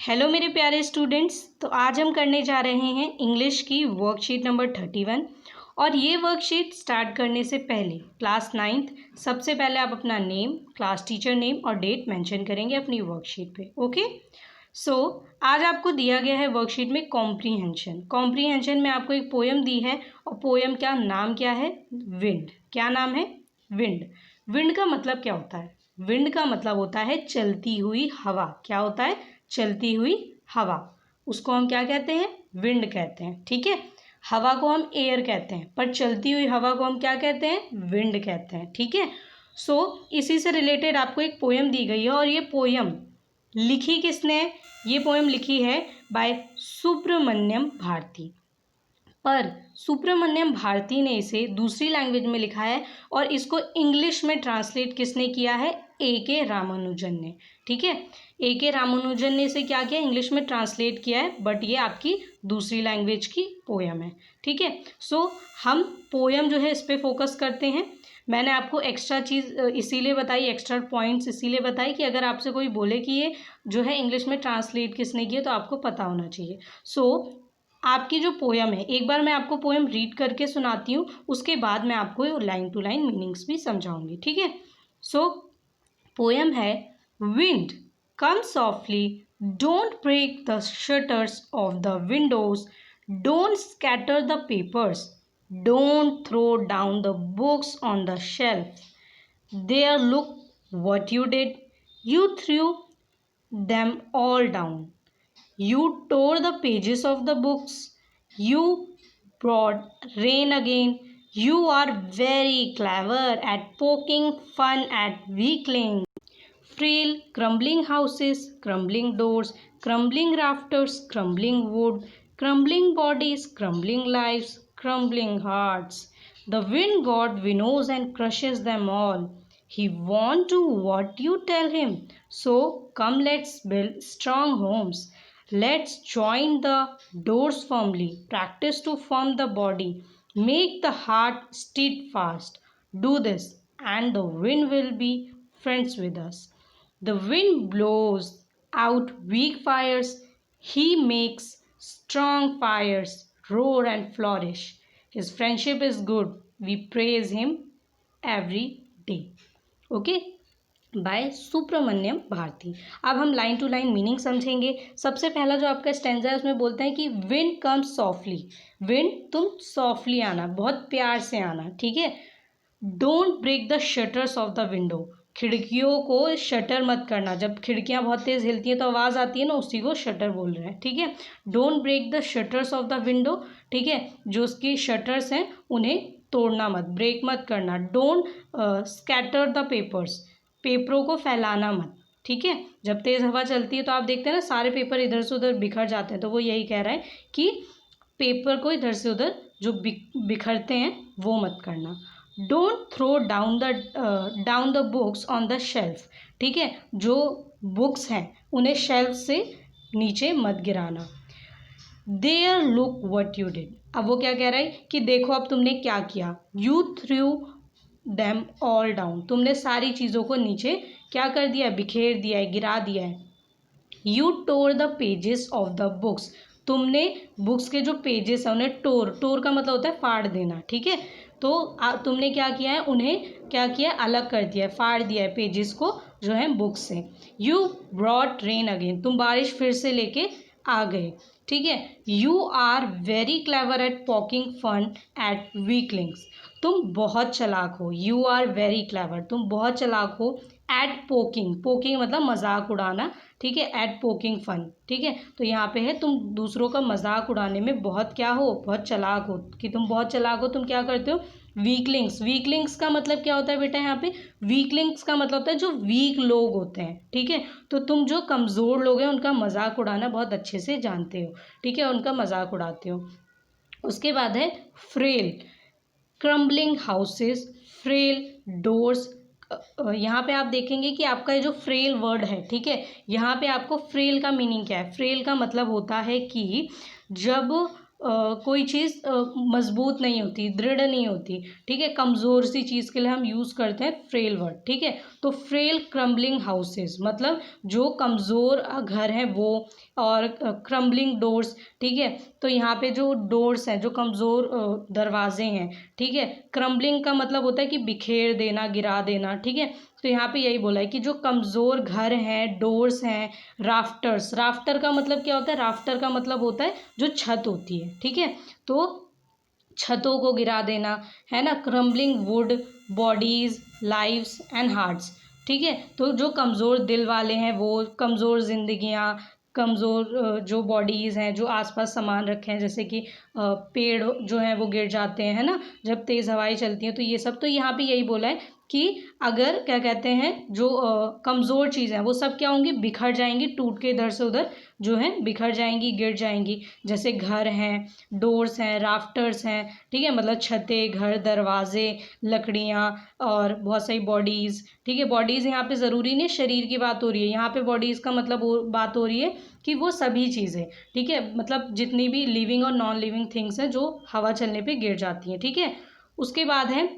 Hello मेरे प्यारे students. तो आज हम करने जा रहे हैं इंग्लिश की वर्कशीट नंबर 31। और ये वर्कशीट स्टार्ट करने से पहले क्लास 9th सबसे पहले आप अपना नेम, क्लास टीचर नेम और डेट मेंशन करेंगे अपनी वर्कशीट पे। ओके। सो आज आपको दिया गया है वर्कशीट में कॉम्प्रीहेंशन। कॉम्प्रीहेंशन में आपको एक पोयम दी है और पोयम का नाम क्या है? विंड। क्या नाम है? विंड। विंड का मतलब क्या होता है? विंड का मतलब होता है चलती हुई हवा। क्या होता है? चलती हुई हवा। उसको हम क्या कहते हैं? विंड कहते हैं। ठीक है। हवा को हम एयर कहते हैं, पर चलती हुई हवा को हम क्या कहते हैं? विंड कहते हैं। ठीक है। सो इसी से रिलेटेड आपको एक पोयम दी गई है और ये पोयम लिखी किसने है? ये पोयम लिखी है बाय सुब्रमण्यम भारती। पर सुब्रमण्यम भारती ने इसे दूसरी लैंग्वेज में लिखा है और इसको इंग्लिश में ट्रांसलेट किसने किया है? ए.के. रामानुजन ने। ठीक है। ए.के. रामानुजन ने इसे क्या किया? इंग्लिश में ट्रांसलेट किया है, बट ये आपकी दूसरी लैंग्वेज की पोयम है। ठीक है। सो हम पोयम जो है इस पर फोकस करते हैं। मैंने आपको एक्स्ट्रा चीज़ इसीलिए बताई, एक्स्ट्रा पॉइंट्स इसीलिए बताई कि अगर आपसे कोई बोले कि ये जो है इंग्लिश में ट्रांसलेट किसने किया तो आपको पता होना चाहिए। सो आपकी जो पोयम है, एक बार मैं आपको पोयम रीड करके सुनाती हूँ, उसके बाद मैं आपको लाइन टू लाइन मीनिंग्स भी समझाऊंगी। ठीक है। सो पोयम है wind come softly, don't break the shutters of the windows, don't scatter the papers, don't throw down the books on the shelf, there look what you did, you threw them all down. You tore the pages of the books. You brought rain again. You are very clever at poking fun at weaklings. Frail, crumbling houses, crumbling doors, crumbling rafters, crumbling wood, crumbling bodies, crumbling lives, crumbling hearts. The wind god winnows and crushes them all. He won't do what you tell him. So come, let's build strong homes. Let's join the doors firmly. Practice to form the body. Make the heart steadfast. Do this, and the wind will be friends with us. The wind blows out weak fires. He makes strong fires roar and flourish. His friendship is good. We praise him every day. Okay. By Subramaniam Bharati. अब हम line to line meaning समझेंगे। सबसे पहला जो आपका stanza है उसमें बोलते हैं कि विंड कम्स सॉफ्टली। विंड, तुम सॉफ्टली आना, बहुत प्यार से आना। ठीक है। Don't break the shutters of the window, खिड़कियों को शटर मत करना। जब खिड़कियां बहुत तेज हिलती हैं तो आवाज़ आती है ना, उसी को शटर बोल रहे हैं। ठीक है। Don't break the shutters of the window. ठीक है। जो उसकी शटर्स हैं उन्हें तोड़ना मत, ब्रेक मत करना। डोंट स्कैटर द पेपर्स, पेपरों को फैलाना मत। ठीक है। जब तेज़ हवा चलती है तो आप देखते हैं ना, सारे पेपर इधर से उधर बिखर जाते हैं, तो वो यही कह रहा है कि पेपर को इधर से उधर जो बिखरते हैं वो मत करना। Don't throw down the books on the shelf. ठीक है। जो बुक्स हैं उन्हें शेल्फ से नीचे मत गिराना। There look what you did. अब वो क्या कह रहा है कि देखो अब तुमने क्या किया। You through them all down, तुमने सारी चीज़ों को नीचे क्या कर दिया? बिखेर दिया है, गिरा दिया है। You tore the pages of the books, तुमने बुक्स के जो पेजेस हैं उन्हें टोर का मतलब होता है फाड़ देना। ठीक है। तो तुमने क्या किया है? उन्हें क्या किया? अलग कर दिया है, फाड़ दिया है पेजेस को जो है बुक्स से। यू ब्रॉट रेन अगेन, तुम बारिश फिर से लेके आ गए। ठीक है। You are very clever at poking fun at weaklings, तुम बहुत चालाक हो। यू आर वेरी क्लेवर, तुम बहुत चालाक हो। एट पोकिंग, पोकिंग मतलब मजाक उड़ाना। ठीक है। At poking fun. ठीक है। तो यहाँ पे है तुम दूसरों का मजाक उड़ाने में बहुत क्या हो? बहुत चालाक हो। कि तुम बहुत चालाक हो, तुम क्या करते हो? वीकलिंग्स, वीकलिंग्स का मतलब क्या होता है बेटा? यहाँ पे वीकलिंग्स का मतलब होता है जो वीक लोग होते हैं। ठीक है। तो तुम जो कमज़ोर लोग हैं उनका मजाक उड़ाना बहुत अच्छे से जानते हो। ठीक है। उनका मजाक उड़ाते हो। उसके बाद है frail, crumbling houses, frail doors. यहाँ पे आप देखेंगे कि आपका ये जो फ्रेल वर्ड है, ठीक है, यहाँ पे आपको फ्रेल का मीनिंग क्या है? फ्रेल का मतलब होता है कि जब कोई चीज़ मजबूत नहीं होती, दृढ़ नहीं होती, ठीक है, कमज़ोर सी चीज़ के लिए हम यूज़ करते हैं फ्रेल वर्ड, ठीक है। तो फ्रेल क्रम्बलिंग हाउसेस मतलब जो कमज़ोर घर हैं वो, और क्रम्बलिंग डोर्स, ठीक है। तो यहाँ पे जो डोर्स हैं, जो कमज़ोर दरवाजे हैं, ठीक है, क्रम्बलिंग का मतलब होता है कि बिखेर देना, गिरा देना, ठीक है। तो यहाँ पे यही बोला है कि जो कमज़ोर घर हैं, डोर्स हैं, राफ्टर्स, राफ्टर का मतलब क्या होता है, राफ्टर का मतलब होता है जो छत होती है, ठीक है। तो छतों को गिरा देना, है ना, crumbling would bodies lives and hearts, ठीक है। तो जो कमज़ोर दिल वाले हैं वो, कमज़ोर जिंदगियां, कमज़ोर जो बॉडीज़ हैं, जो आसपास सामान रखे हैं, जैसे कि पेड़ जो हैं वो गिर जाते हैं, है ना, जब तेज़ हवाएं चलती हैं, तो ये सब, तो यहाँ पे यही बोला है कि अगर क्या कहते हैं जो कमज़ोर चीज़ें हैं वो सब क्या होंगी, बिखर जाएंगी, टूट के इधर से उधर जो है बिखर जाएंगी, गिर जाएंगी। जैसे घर हैं, डोर्स हैं, राफ्टर्स हैं, ठीक है, मतलब छतें, घर, दरवाजे, लकड़ियाँ, और बहुत सारी बॉडीज़, ठीक है। बॉडीज़ यहाँ पे ज़रूरी नहीं शरीर की बात हो रही है, यहाँ पे बॉडीज़ का मतलब बात हो रही है कि वो सभी चीज़ें, ठीक है, मतलब जितनी भी लिविंग और नॉन लिविंग थिंग्स हैं जो हवा चलने पे गिर जाती हैं, ठीक है। उसके बाद है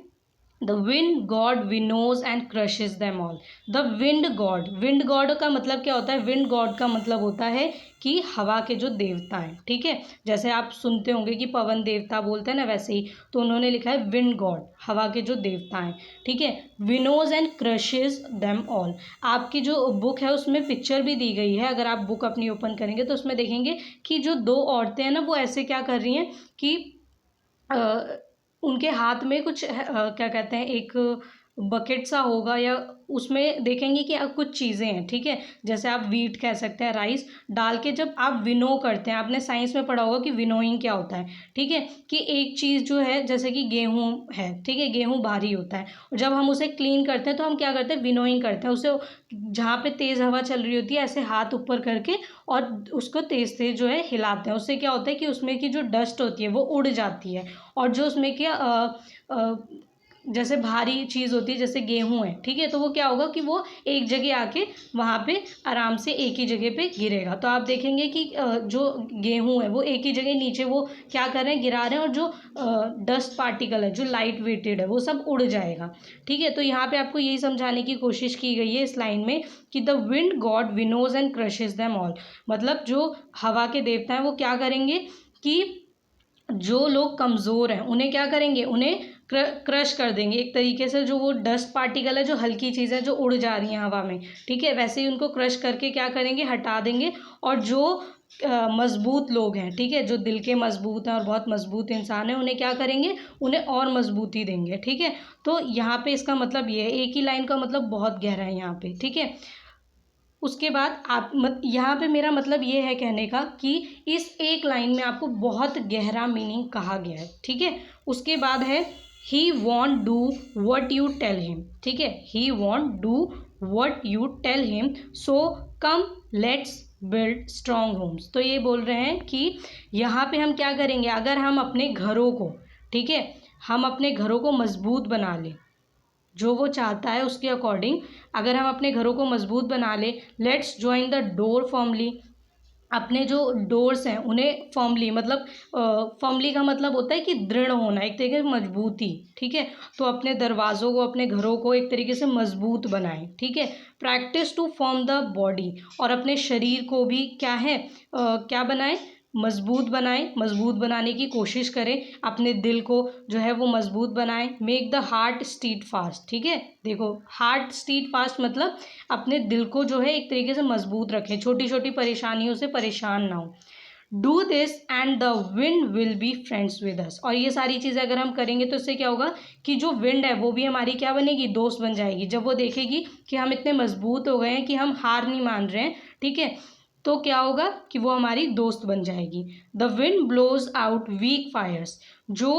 the wind god winnows and crushes them all. The wind god, wind god का मतलब क्या होता है, विंड गॉड का मतलब होता है कि हवा के जो देवता हैं, ठीक है। जैसे आप सुनते होंगे कि पवन देवता बोलते हैं ना, वैसे ही तो उन्होंने लिखा है विंड गॉड, हवा के जो देवता हैं, ठीक है। विनोज एंड क्रशेज दैम ऑल। आपकी जो बुक है उसमें पिक्चर भी दी गई है, अगर आप बुक अपनी ओपन करेंगे तो उसमें देखेंगे कि जो दो औरतें हैं ना वो ऐसे क्या कर रही हैं कि उनके हाथ में कुछ क्या कहते हैं, एक बकेट सा होगा, या उसमें देखेंगे कि कुछ चीज़ें हैं, ठीक है। जैसे आप वीट कह सकते हैं, राइस डाल के जब आप विनो करते हैं, आपने साइंस में पढ़ा होगा कि विनोइंग क्या होता है, ठीक है, कि एक चीज़ जो है जैसे कि गेहूँ है, ठीक है, गेहूँ भारी होता है, और जब हम उसे क्लीन करते हैं तो हम क्या करते हैं, विनोइंग करते हैं उसे, जहाँ पे तेज़ हवा चल रही होती है ऐसे हाथ ऊपर करके और उसको तेज़ तेज़ जो है हिलाते हैं। उससे क्या होता है कि उसमें की जो डस्ट होती है वो उड़ जाती है, और जो उसमें क्या जैसे भारी चीज़ होती है, जैसे गेहूँ है, ठीक है, तो वो क्या होगा कि वो एक जगह आके वहाँ पे आराम से एक ही जगह पे गिरेगा। तो आप देखेंगे कि जो गेहूँ है वो एक ही जगह नीचे वो क्या कर रहे हैं, गिरा रहे हैं, और जो डस्ट पार्टिकल है जो लाइट वेटेड है वो सब उड़ जाएगा, ठीक है। तो यहाँ पे आपको यही समझाने की कोशिश की गई है इस लाइन में कि the wind god winnows and crushes them all, मतलब जो हवा के देवता हैं वो क्या करेंगे कि जो लोग कमज़ोर हैं उन्हें क्या करेंगे, उन्हें क्रश कर देंगे एक तरीके से। जो वो डस्ट पार्टिकल है, जो हल्की चीज़ें जो उड़ जा रही हैं हवा में, ठीक है, वैसे ही उनको क्रश करके क्या करेंगे, हटा देंगे। और जो मजबूत लोग हैं, ठीक है, जो दिल के मजबूत हैं और बहुत मजबूत इंसान हैं, उन्हें क्या करेंगे, उन्हें और मजबूती देंगे, ठीक है। तो यहाँ पे इसका मतलब ये है, एक ही लाइन का मतलब बहुत गहरा है यहाँ पे, ठीक है। उसके बाद आप यहाँ पे मेरा मतलब ये है कहने का कि इस एक लाइन में आपको बहुत गहरा मीनिंग कहा गया है, ठीक है। उसके बाद है he won't do what you tell him, ठीक है, he won't do what you tell him, so come let's build strong homes. तो ये बोल रहे हैं कि यहाँ पे हम क्या करेंगे, अगर हम अपने घरों को, ठीक है, हम अपने घरों को मजबूत बना लें, जो वो चाहता है उसके अकॉर्डिंग अगर हम अपने घरों को मजबूत बना ले, let's join the door formally, अपने जो डोर्स हैं उन्हें फॉर्मली, मतलब फॉर्मली का मतलब होता है कि दृढ़ होना, एक तरीके से मजबूती, ठीक है। तो अपने दरवाज़ों को, अपने घरों को एक तरीके से मजबूत बनाएं, ठीक है। Practise to form the body, और अपने शरीर को भी क्या है, क्या बनाएं, मजबूत बनाएं, मजबूत बनाने की कोशिश करें। अपने दिल को जो है वो मजबूत बनाएं। मेक द हार्ट स्टीट फास्ट, ठीक है, देखो हार्ट स्टीट फास्ट मतलब अपने दिल को जो है एक तरीके से मजबूत रखें, छोटी छोटी परेशानियों से परेशान ना हो। Do this and the wind will be friends with अस, और ये सारी चीज़ें अगर हम करेंगे तो इससे क्या होगा कि जो विंड है वो भी हमारी क्या बनेगी, दोस्त बन जाएगी। जब वो देखेगी कि हम इतने मजबूत हो गए हैं कि हम हार नहीं मान रहे हैं, ठीक है, तो क्या होगा कि वो हमारी दोस्त बन जाएगी। The wind blows out weak fires, जो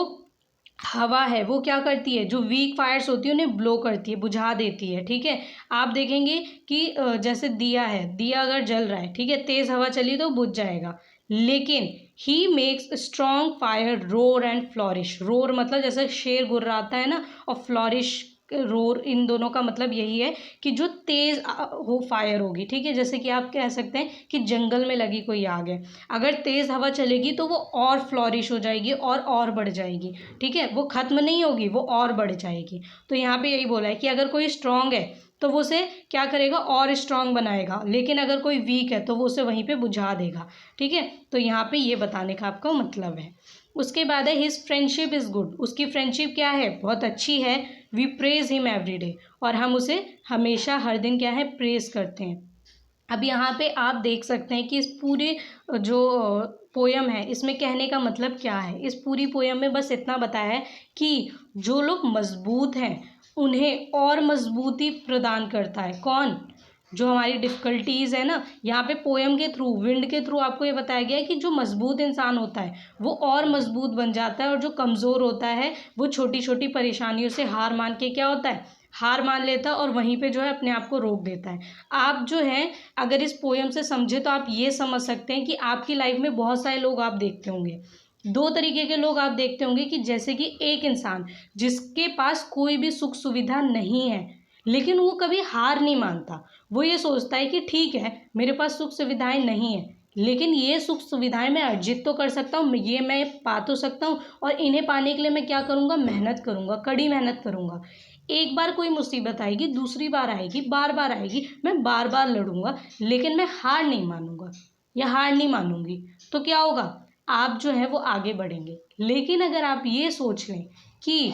हवा है वो क्या करती है, जो वीक फायर्स होती है उन्हें ब्लो करती है, बुझा देती है, ठीक है। आप देखेंगे कि जैसे दिया है, दिया अगर जल रहा है, ठीक है, तेज़ हवा चली तो बुझ जाएगा, लेकिन he makes strong fire roar and flourish. Roar मतलब जैसे शेर गुर्राता है ना, और फ्लॉरिश रोर, इन दोनों का मतलब यही है कि जो तेज़ हो फायर होगी, ठीक है। जैसे कि आप कह सकते हैं कि जंगल में लगी कोई आग है, अगर तेज़ हवा चलेगी तो वो और फ्लॉरिश हो जाएगी और बढ़ जाएगी, ठीक है। वो ख़त्म नहीं होगी, वो और बढ़ जाएगी। तो यहाँ पे यही बोला है कि अगर कोई स्ट्रांग है तो वो उसे क्या करेगा, और स्ट्रांग बनाएगा, लेकिन अगर कोई वीक है तो वो उसे वहीं पे बुझा देगा, ठीक है। तो यहाँ पे ये बताने का आपका मतलब है। उसके बाद है हिज फ्रेंडशिप इज़ गुड, उसकी फ्रेंडशिप क्या है, बहुत अच्छी है। We praise him every day, और हम उसे हमेशा हर दिन क्या है, प्रेज करते हैं। अब यहाँ पे आप देख सकते हैं कि इस पूरे जो पोयम है इसमें कहने का मतलब क्या है। इस पूरी पोयम में बस इतना बताया है कि जो लोग मजबूत हैं उन्हें और मजबूती प्रदान करता है कौन, जो हमारी डिफ़िकल्टीज़ है ना, यहाँ पे पोयम के थ्रू, विंड के थ्रू आपको ये बताया गया है कि जो मजबूत इंसान होता है वो और मजबूत बन जाता है, और जो कमज़ोर होता है वो छोटी छोटी परेशानियों से हार मान के क्या होता है, हार मान लेता है, और वहीं पे जो है अपने आप को रोक देता है। आप जो है अगर इस पोयम से समझे तो आप ये समझ सकते हैं कि आपकी लाइफ में बहुत सारे लोग आप देखते होंगे, दो तरीके के लोग आप देखते होंगे, कि जैसे कि एक इंसान जिसके पास कोई भी सुख सुविधा नहीं है, लेकिन वो कभी हार नहीं मानता। वो ये सोचता है कि ठीक है मेरे पास सुख सुविधाएं नहीं है, लेकिन ये सुख सुविधाएं मैं अर्जित तो कर सकता हूँ, ये मैं पा तो सकता हूँ, और इन्हें पाने के लिए मैं क्या करूँगा, मेहनत करूँगा, कड़ी मेहनत करूँगा। एक बार कोई मुसीबत आएगी, दूसरी बार आएगी, बार बार आएगी, मैं बार बार लड़ूंगा, लेकिन मैं हार नहीं मानूंगा या हार नहीं मानूंगी। तो क्या होगा, आप जो है वो आगे बढ़ेंगे। लेकिन अगर आप ये सोच लें कि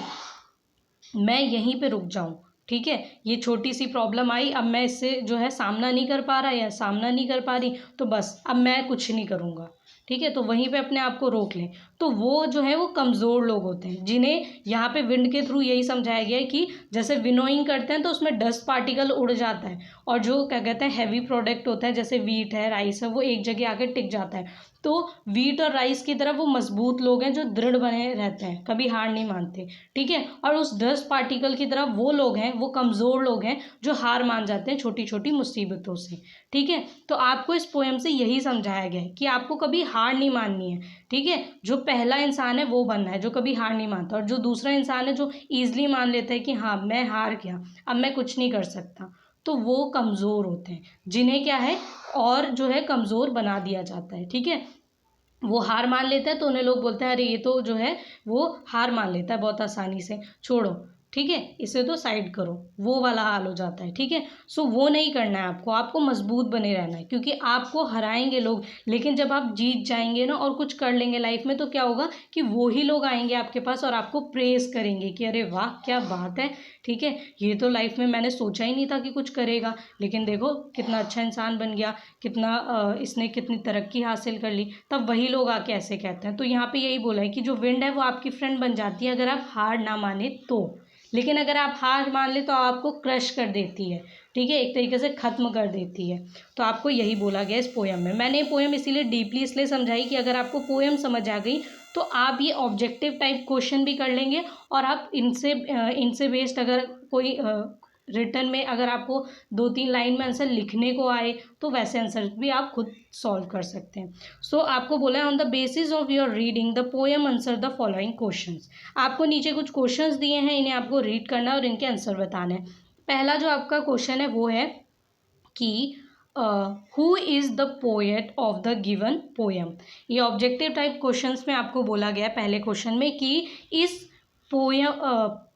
मैं यहीं पे रुक जाऊं, ठीक है, ये छोटी सी प्रॉब्लम आई, अब मैं इससे जो है सामना नहीं कर पा रहा या सामना नहीं कर पा रही, तो बस अब मैं कुछ नहीं करूँगा, ठीक है, तो वहीं पे अपने आप को रोक लें, तो वो जो है वो कमज़ोर लोग होते हैं, जिन्हें यहाँ पे विंड के थ्रू यही समझाया गया है कि जैसे विनोइंग करते हैं तो उसमें डस्ट पार्टिकल उड़ जाता है, और जो क्या कहते हैं हैवी प्रोडक्ट होता है जैसे वीट है, राइस है, वो एक जगह आके टिक जाता है। तो वीट और राइस की तरह वो मजबूत लोग हैं जो दृढ़ बने रहते हैं, कभी हार नहीं मानते, ठीक है। और उस डस्ट पार्टिकल की तरह वो लोग हैं, वो कमज़ोर लोग हैं जो हार मान जाते हैं छोटी छोटी मुसीबतों से, ठीक है। तो आपको इस पोएम से यही समझाया गया है कि आपको कभी हार नहीं माननी है, ठीक है। जो पहला इंसान है वो बनना है जो कभी हार नहीं मानता, और जो दूसरा इंसान है जो ईजिली मान लेता है कि हाँ मैं हार गया, अब मैं कुछ नहीं कर सकता, तो वो कमज़ोर होते हैं, जिन्हें क्या है और जो है कमज़ोर बना दिया जाता है, ठीक है। वो हार मान लेता है तो उन्हें लोग बोलते हैं अरे ये तो जो है वो हार मान लेता है बहुत आसानी से, छोड़ो, ठीक है, इसे तो साइड करो, वो वाला हाल हो जाता है, ठीक है। सो वो नहीं करना है आपको, आपको मजबूत बने रहना है, क्योंकि आपको हराएंगे लोग, लेकिन जब आप जीत जाएंगे ना और कुछ कर लेंगे लाइफ में, तो क्या होगा कि वो ही लोग आएंगे आपके पास और आपको प्रेज करेंगे कि अरे वाह क्या बात है, ठीक है, ये तो लाइफ में मैंने सोचा ही नहीं था कि कुछ करेगा, लेकिन देखो कितना अच्छा इंसान बन गया, कितना इसने कितनी तरक्की हासिल कर ली, तब वही लोग आके ऐसे कहते हैं। तो यहाँ पे यही बोला है कि जो विंड है वो आपकी फ्रेंड बन जाती है अगर आप हार ना माने तो, लेकिन अगर आप हार मान ले तो आपको क्रश कर देती है, ठीक है, एक तरीके से ख़त्म कर देती है। तो आपको यही बोला गया इस पोएम में। मैंने ये पोएम इसीलिए डीपली इसलिए समझाई कि अगर आपको पोएम समझ आ गई तो आप ये ऑब्जेक्टिव टाइप क्वेश्चन भी कर लेंगे, और आप इनसे बेस्ड अगर कोई रिटर्न में अगर आपको 2-3 लाइन में आंसर लिखने को आए तो वैसे आंसर भी आप खुद सॉल्व कर सकते हैं। सो आपको बोला है on the basis of your reading the poem answer the following questions. आपको नीचे कुछ क्वेश्चंस दिए हैं, इन्हें आपको रीड करना है और इनके आंसर बताने हैं। पहला जो आपका क्वेश्चन है वो है कि who is the poet of the given poem. ये ऑब्जेक्टिव टाइप क्वेश्चंस में आपको बोला गया है पहले क्वेश्चन में कि इस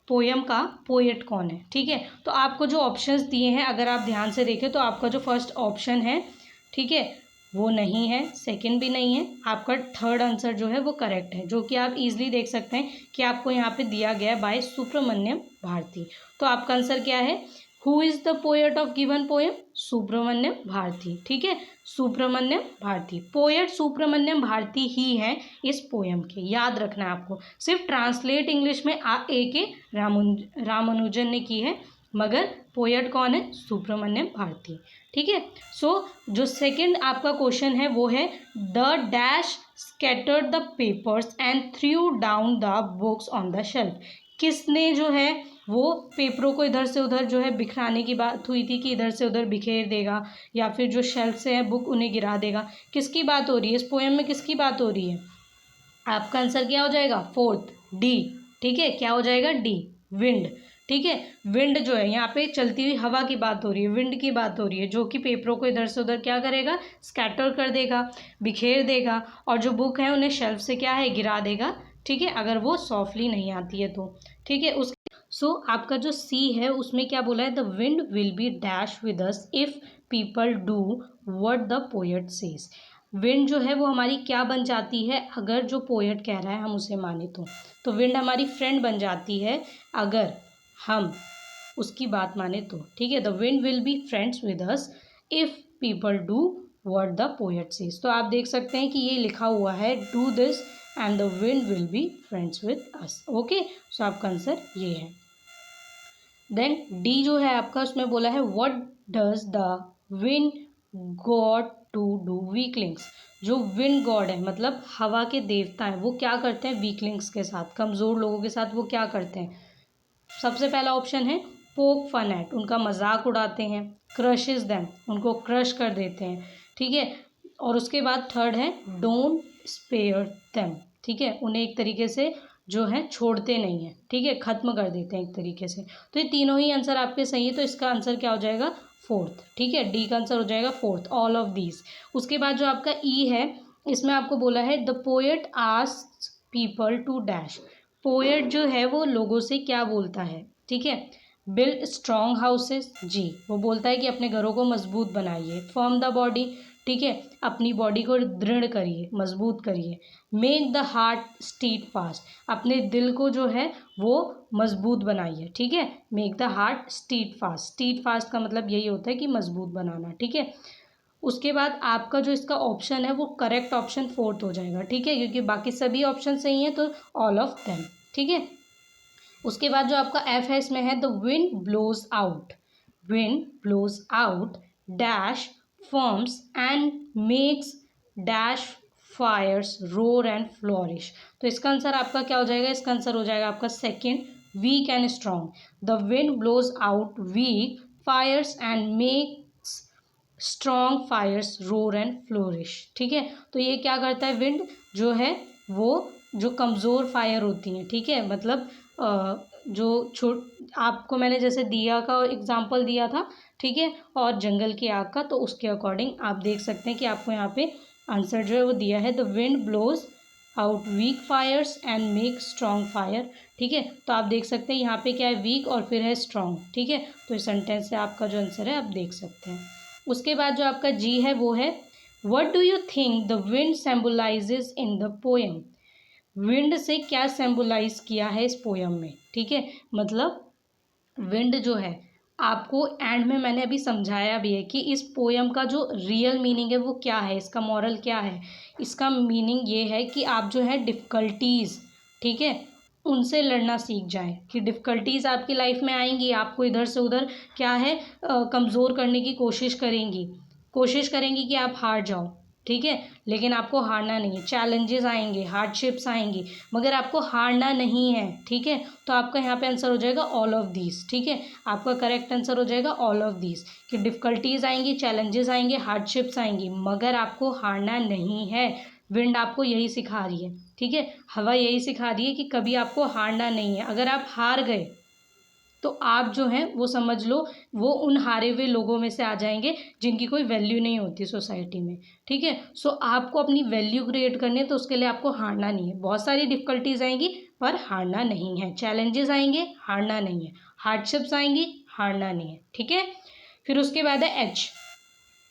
पोएम का पोएट कौन है, ठीक है। तो आपको जो ऑप्शंस दिए हैं अगर आप ध्यान से देखें तो आपका जो फर्स्ट ऑप्शन है, ठीक है, वो नहीं है, सेकंड भी नहीं है, आपका थर्ड आंसर जो है वो करेक्ट है, जो कि आप इजीली देख सकते हैं कि आपको यहाँ पे दिया गया है बाय सुब्रमण्यम भारती। तो आपका आंसर क्या है, who is the poet of given poem, Subramaniam Bharati, ठीक है, सुब्रमण्यम भारती, पोएट सुब्रमण्यम भारती ही हैं इस पोएम के, याद रखना है आपको। सिर्फ ट्रांसलेट इंग्लिश में ए के रामानुजन ने की है, मगर पोएट कौन है, सुब्रमण्यम भारती, ठीक है। सो जो सेकंड आपका क्वेश्चन है वो है the dash scattered the papers and through down the books on the shelf. किसने जो है वो पेपरों को इधर से उधर जो है बिखराने की बात हुई थी कि इधर से उधर बिखेर देगा, या फिर जो शेल्फ से है बुक उन्हें गिरा देगा, किसकी बात हो रही है इस पोएम में, किसकी बात हो रही है। आपका आंसर क्या हो जाएगा, फोर्थ डी, ठीक है, क्या हो जाएगा डी, विंड, ठीक है। विंड जो है यहाँ पे चलती हुई हवा की बात हो रही है, विंड की बात हो रही है, जो कि पेपरों को इधर से उधर क्या करेगा, स्कैटर कर देगा, बिखेर देगा, और जो बुक है उन्हें शेल्फ से क्या है, गिरा देगा, ठीक है, अगर वो सॉफ्टली नहीं आती है तो, ठीक है। उस आपका जो सी है उसमें क्या बोला है, the wind will B dash with us if people do what the poet says. Wind जो है वो हमारी क्या बन जाती है, अगर जो पोएट कह रहा है हम उसे माने तो विंड हमारी फ्रेंड बन जाती है अगर हम उसकी बात माने तो, ठीक है। The wind will be friends with us if people do what the poet says. तो आप देख सकते हैं कि ये लिखा हुआ है do this and the wind will be friends with us. Okay, so आपका आंसर ये है। देन डी जो है आपका, उसमें बोला है what does the wind god to do weaklings. जो विंड गॉड है मतलब हवा के देवता हैं, वो क्या करते हैं वीकलिंग्स के साथ, कमज़ोर लोगों के साथ वो क्या करते हैं। सबसे पहला ऑप्शन है पोक फन एट, उनका मजाक उड़ाते हैं, क्रशेज देम, उनको क्रश कर देते हैं, ठीक है। और उसके बाद थर्ड है डोंट स्पेयर देम, ठीक है, उन्हें एक तरीके से जो है छोड़ते नहीं हैं, ठीक है, ख़त्म कर देते हैं एक तरीके से। तो ये तीनों ही आंसर आपके सही है, तो इसका आंसर क्या हो जाएगा, फोर्थ, ठीक है, डी का आंसर हो जाएगा फोर्थ, ऑल ऑफ दीज। उसके बाद जो आपका ई है, इसमें आपको बोला है the poet asks people to dash. Poet जो है वो लोगों से क्या बोलता है, ठीक है, बिल्ड स्ट्रॉन्ग हाउसेस, जी वो बोलता है कि अपने घरों को मजबूत बनाइए, फर्म द बॉडी, ठीक है, अपनी बॉडी को दृढ़ करिए, मजबूत करिए, मेक द हार्ट स्टीट फास्ट, अपने दिल को जो है वो मजबूत बनाइए, ठीक है, make the heart steadfast, steadfast का मतलब यही होता है कि मजबूत बनाना, ठीक है। उसके बाद आपका जो इसका ऑप्शन है वो करेक्ट ऑप्शन फोर्थ हो जाएगा, ठीक है, क्योंकि बाकी सभी ऑप्शन सही हैं, तो ऑल ऑफ देम, ठीक है। उसके बाद जो आपका एफ है, इसमें है the wind blows out, wind blows out dash forms and makes dash fires roar and flourish. तो इसका आंसर आपका क्या हो जाएगा, इसका आंसर हो जाएगा आपका second, weak and strong. The wind blows out weak fires and makes strong fires roar and flourish, ठीक है। तो ये क्या करता है, विंड जो है वो जो कमज़ोर फायर होती हैं, ठीक है, मतलब जो आपको मैंने जैसे दिया का एग्जांपल दिया था, ठीक है, और जंगल की आग का, तो उसके अकॉर्डिंग आप देख सकते हैं कि आपको यहाँ पे आंसर जो है वो दिया है the wind blows out weak fires and make strong fire, ठीक है। तो आप देख सकते हैं यहाँ पे क्या है, वीक और फिर है स्ट्रॉन्ग, ठीक है। तो इस सेंटेंस से आपका जो आंसर है आप देख सकते हैं। उसके बाद जो आपका जी है वो है what do you think the wind symbolises in the poem. Wind से क्या सिंबलाइज किया है इस पोएम में, ठीक है, मतलब विंड जो है आपको एंड में मैंने अभी समझाया भी है कि इस पोएम का जो रियल मीनिंग है वो क्या है, इसका मॉरल क्या है। इसका मीनिंग ये है कि आप जो है डिफ़िकल्टीज़, ठीक है, उनसे लड़ना सीख जाएं, कि डिफ़िकल्टीज़ आपकी लाइफ में आएंगी, आपको इधर से उधर क्या है कमज़ोर करने की कोशिश करेंगी कि आप हार जाओ, ठीक है, लेकिन आपको हारना नहीं है। चैलेंजेस आएंगे, हार्डशिप्स आएंगी, मगर आपको हारना नहीं है, ठीक है। तो आपका यहाँ पे आंसर हो जाएगा ऑल ऑफ दीज, ठीक है, आपका करेक्ट आंसर हो जाएगा ऑल ऑफ दीज, कि डिफ़िकल्टीज आएंगी, चैलेंजेस आएंगे, हार्डशिप्स आएंगी, मगर आपको हारना नहीं है। विंड आपको यही सिखा रही है, ठीक है, हवा यही सिखा रही है कि कभी आपको हारना नहीं है। अगर आप हार गए तो आप जो हैं वो समझ लो वो उन हारे हुए लोगों में से आ जाएंगे जिनकी कोई वैल्यू नहीं होती सोसाइटी में, ठीक है। सो आपको अपनी वैल्यू क्रिएट करनी है, तो उसके लिए आपको हारना नहीं है। बहुत सारी डिफ़िकल्टीज आएंगी पर हारना नहीं है, चैलेंजेस आएंगे, हारना नहीं है, हार्डशिप्स आएंगी, हारना नहीं है, ठीक है। फिर उसके बाद है एच,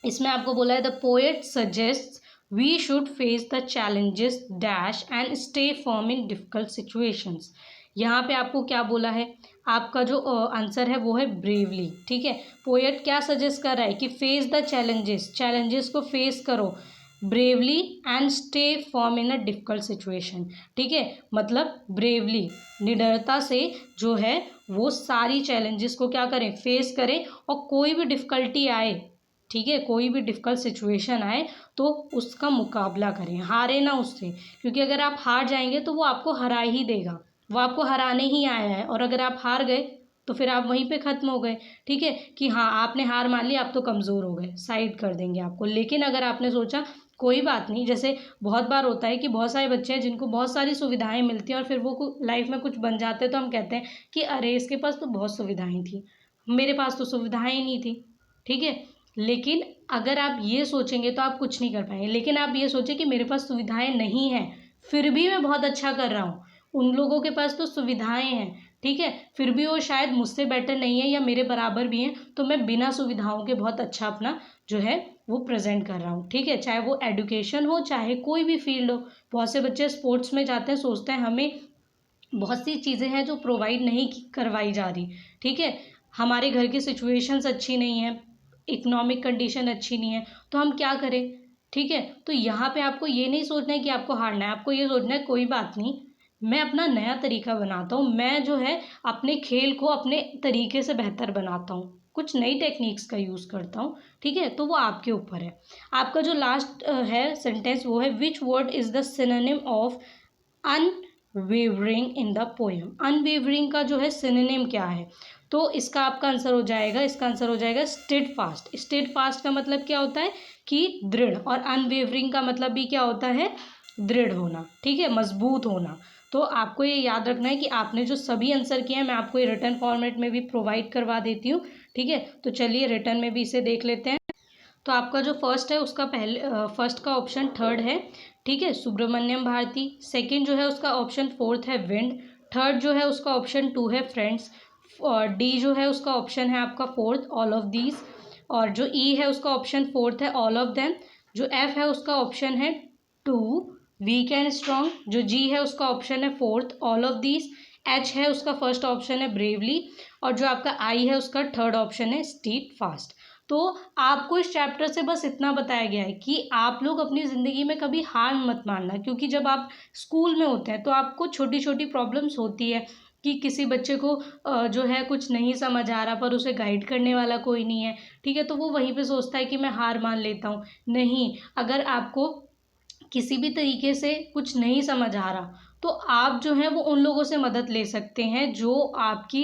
इसमें आपको बोला है the poet suggest we should face the challenges dash and stay firm in difficult situations. यहाँ पे आपको क्या बोला है, आपका जो आंसर है वो है ब्रेवली, ठीक है। पोएट क्या सजेस्ट कर रहा है कि फेस द चैलेंजेस को फेस करो bravely and stay firm in a difficult situation, ठीक है, मतलब ब्रेवली, निडरता से जो है वो सारी चैलेंजेस को क्या करें, फेस करें, और कोई भी डिफ़िकल्टी आए, ठीक है, कोई भी डिफ़िकल्ट सिचुएशन आए तो उसका मुकाबला करें, हारे ना उससे, क्योंकि अगर आप हार जाएंगे तो वो आपको हरा ही देगा, वो आपको हराने ही आया है, और अगर आप हार गए तो फिर आप वहीं पे ख़त्म हो गए, ठीक है, कि हाँ आपने हार मान ली, आप तो कमज़ोर हो गए, साइड कर देंगे आपको। लेकिन अगर आपने सोचा कोई बात नहीं। जैसे बहुत बार होता है कि बहुत सारे बच्चे हैं जिनको बहुत सारी सुविधाएं मिलती हैं और फिर वो लाइफ में कुछ बन जाते हैं, तो हम कहते हैं कि अरे इसके पास तो बहुत सुविधाएं थी, मेरे पास तो सुविधाएं ही नहीं थी। ठीक है, लेकिन अगर आप ये सोचेंगे तो आप कुछ नहीं कर पाएंगे। लेकिन आप ये सोचें कि मेरे पास सुविधाएं नहीं हैं फिर भी मैं बहुत अच्छा कर रहा हूँ, उन लोगों के पास तो सुविधाएं हैं, ठीक है, फिर भी वो शायद मुझसे बेटर नहीं है या मेरे बराबर भी हैं, तो मैं बिना सुविधाओं के बहुत अच्छा अपना जो है वो प्रेजेंट कर रहा हूँ। ठीक है, चाहे वो एजुकेशन हो चाहे कोई भी फील्ड हो। बहुत से बच्चे स्पोर्ट्स में जाते हैं, सोचते हैं हमें बहुत सी चीज़ें हैं जो प्रोवाइड नहीं करवाई जा रही। ठीक है, हमारे घर की सिचुएशंस अच्छी नहीं है, इकोनॉमिक कंडीशन अच्छी नहीं है, तो हम क्या करें। ठीक है, तो यहाँ पे आपको ये नहीं सोचना है कि आपको हारना है, आपको ये सोचना है कोई बात नहीं, मैं अपना नया तरीका बनाता हूँ, मैं जो है अपने खेल को अपने तरीके से बेहतर बनाता हूँ, कुछ नई टेक्निक्स का यूज़ करता हूँ। ठीक है, तो वो आपके ऊपर है। आपका जो लास्ट है सेंटेंस वो है which word is the synonym of unwavering in the poem. Unwavering का जो है सिनोनिम क्या है, तो इसका आपका आंसर हो जाएगा, इसका आंसर हो जाएगा स्टेड फास्ट। स्टेड फास्ट का मतलब क्या होता है कि दृढ़, और अनवेवरिंग का मतलब भी क्या होता है, दृढ़ होना। ठीक है, मजबूत होना। तो आपको ये याद रखना है कि आपने जो सभी आंसर किए हैं मैं आपको ये रिटर्न फॉर्मेट में भी प्रोवाइड करवा देती हूँ। ठीक है, तो चलिए रिटर्न में भी इसे देख लेते हैं। तो आपका जो फर्स्ट है उसका फर्स्ट का ऑप्शन थर्ड है। ठीक है, सुब्रमण्यम भारती। सेकंड जो है उसका ऑप्शन फोर्थ है विंड। थर्ड जो है उसका ऑप्शन टू है फ्रेंड्स। और डी जो है उसका ऑप्शन है आपका फोर्थ ऑल ऑफ दीज। और जो ई है उसका ऑप्शन फोर्थ है ऑल ऑफ देम। जो एफ है उसका ऑप्शन है टू वीक एंड स्ट्रॉन्ग। जो जी है उसका ऑप्शन है fourth all of these. H है उसका फर्स्ट ऑप्शन है ब्रेवली। और जो आपका आई है उसका थर्ड ऑप्शन है स्टीड फास्ट। तो आपको इस चैप्टर से बस इतना बताया गया है कि आप लोग अपनी ज़िंदगी में कभी हार मत मानना, क्योंकि जब आप स्कूल में होते हैं तो आपको छोटी छोटी प्रॉब्लम्स होती है कि किसी बच्चे को जो है कुछ नहीं समझ आ रहा पर उसे गाइड करने वाला कोई नहीं है। ठीक है, तो वो वहीं पे सोचता है कि मैं हार मान लेता हूँ। नहीं, अगर आपको किसी भी तरीके से कुछ नहीं समझ आ रहा तो आप जो है वो उन लोगों से मदद ले सकते हैं जो आपकी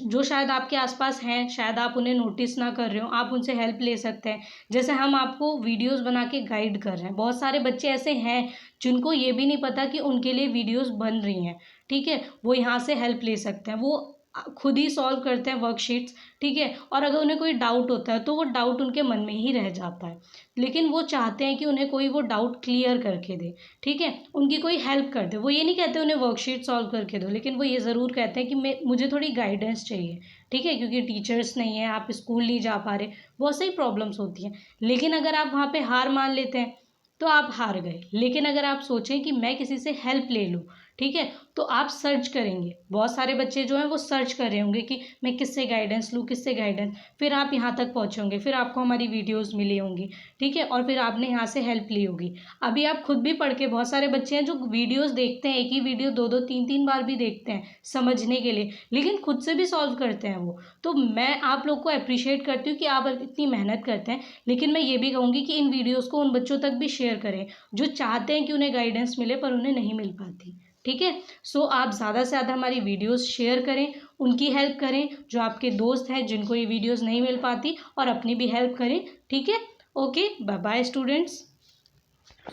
जो शायद आपके आसपास हैं, शायद आप उन्हें नोटिस ना कर रहे हो, आप उनसे हेल्प ले सकते हैं। जैसे हम आपको वीडियोस बना के गाइड कर रहे हैं, बहुत सारे बच्चे ऐसे हैं जिनको ये भी नहीं पता कि उनके लिए वीडियोस बन रही हैं। ठीक है, वो यहाँ से हेल्प ले सकते हैं, वो खुद ही सॉल्व करते हैं वर्कशीट्स। ठीक है, और अगर उन्हें कोई डाउट होता है तो वो डाउट उनके मन में ही रह जाता है, लेकिन वो चाहते हैं कि उन्हें कोई वो डाउट क्लियर करके दे। ठीक है, उनकी कोई हेल्प कर दे। वो ये नहीं कहते उन्हें वर्कशीट सॉल्व करके दो, लेकिन वो ये ज़रूर कहते हैं कि मुझे थोड़ी गाइडेंस चाहिए। ठीक है, क्योंकि टीचर्स नहीं है, आप स्कूल नहीं जा पा रहे, बहुत सारी प्रॉब्लम्स होती हैं। लेकिन अगर आप वहाँ पे हार मान लेते हैं तो आप हार गए। लेकिन अगर आप सोचें कि मैं किसी से हेल्प ले लूँ, ठीक है, तो आप सर्च करेंगे। बहुत सारे बच्चे जो हैं वो सर्च कर रहे होंगे कि मैं किससे गाइडेंस लूँ, किससे गाइडेंस, फिर आप यहाँ तक पहुँचे होंगे, फिर आपको हमारी वीडियोस मिली होंगी। ठीक है, और फिर आपने यहाँ से हेल्प ली होगी। अभी आप खुद भी पढ़ के, बहुत सारे बच्चे हैं जो वीडियोस देखते हैं, एक ही वीडियो दो दो तीन तीन बार भी देखते हैं समझने के लिए, लेकिन खुद से भी सॉल्व करते हैं वो। तो मैं आप लोग को अप्रिशिएट करती हूँ कि आप इतनी मेहनत करते हैं। लेकिन मैं ये भी कहूँगी कि इन वीडियोज़ को उन बच्चों तक भी शेयर करें जो चाहते हैं कि उन्हें गाइडेंस मिले पर उन्हें नहीं मिल पाती। ठीक है, सो आप ज़्यादा से ज़्यादा हमारी वीडियोस शेयर करें, उनकी हेल्प करें जो आपके दोस्त हैं जिनको ये वीडियोस नहीं मिल पाती, और अपनी भी हेल्प करें। ठीक है, ओके, बाय बाय स्टूडेंट्स।